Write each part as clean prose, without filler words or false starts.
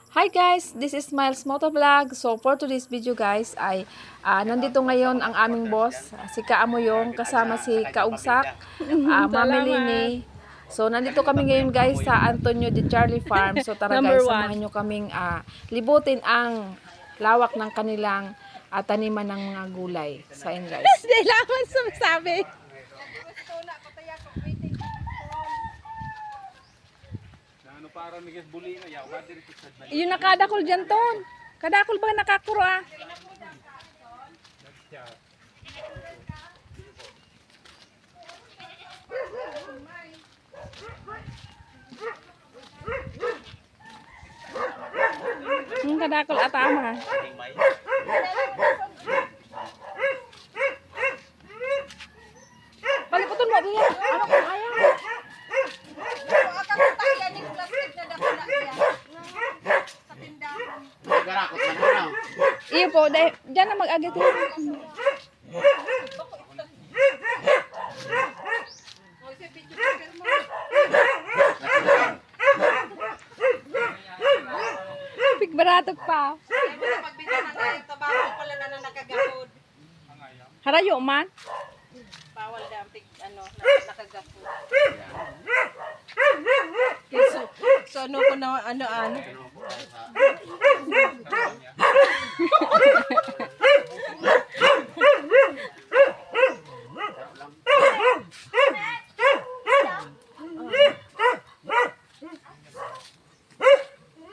Hi guys, this is Miles Motovlog. So for today's video guys ay nandito ngayon ang aming boss, si Kaamoyong kasama si Kaugsak, Mami Lini. So nandito kami ngayon guys sa Antonio de Charlie Farm. So tara guys, samahan nyo kaming libutin ang lawak ng kanilang taniman ng mga gulay. So ayun guys. Hindi laman sumasabi. Yung nakadakol dyan ton. Kadakol ba nakakuro ah? Kadakol atama. Paliputan mo niya. Ano kung ayaw? Iyo po, dyan na mag-agit yun. Pigbaratok pa. Harayo man. Bawal dampig nakagapod. So ano ko na ano.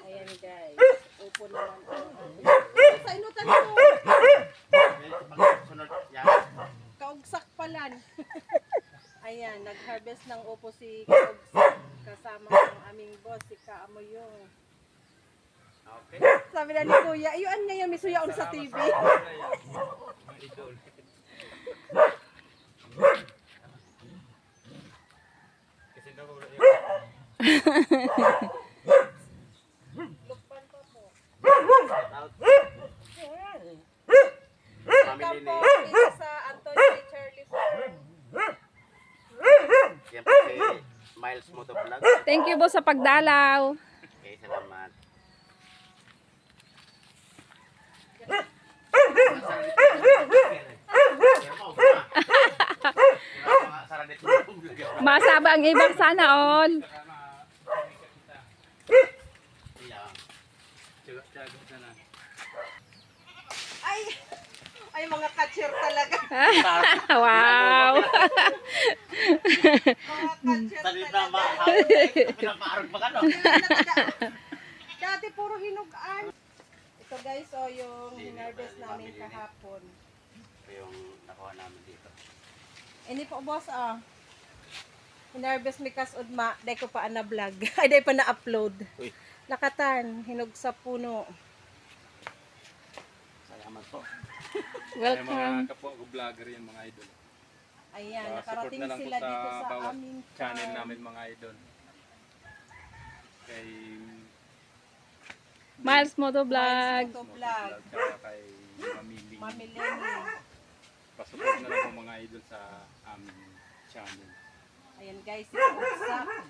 Ayan guys. Upo naman. Sa inutan ko. Kaugsak palan. Ayan, nag-harvest ng upo si Kaugsak kasama ng aming boss, si Kaamoyong. Okay. Sabi na ni Kuya, ayun ngayon may suyaon sa TV. Lukpan pa po. Welcome po dito sa Antonio de Charlie Farm. Yan po si Miles Motovlog. Thank you po sa pagdalaw. Okay, salamat. Masaba ang ibang sana all. Ay mga catcher talaga. Wow. Mga catcher talaga. Pinapaarog pa ka, no? Dati puro hinugaan. Ito guys, oh, yung hinarvest namin kahapon. Ito yung nakuha namin dito. Hindi po boss, hinarvest mi kas udma, dahil ko pa na-vlog. Ay, dahil pa na-upload. Uy. Lakatan, hinog sa puno. Salamat po. Welcome. Mga kapwa ko vlogger yan mga idol. Ayan, Support nakarating na lang po sila dito sa bawat aming channel farm. namin mga idol. Kay Miles Motovlog. Miles Motovlog. Tsaka kay Mami Mami Ling. Lenny. Pasupport na lang po mga idol sa aming channel. Ayan guys, si Kaugsak.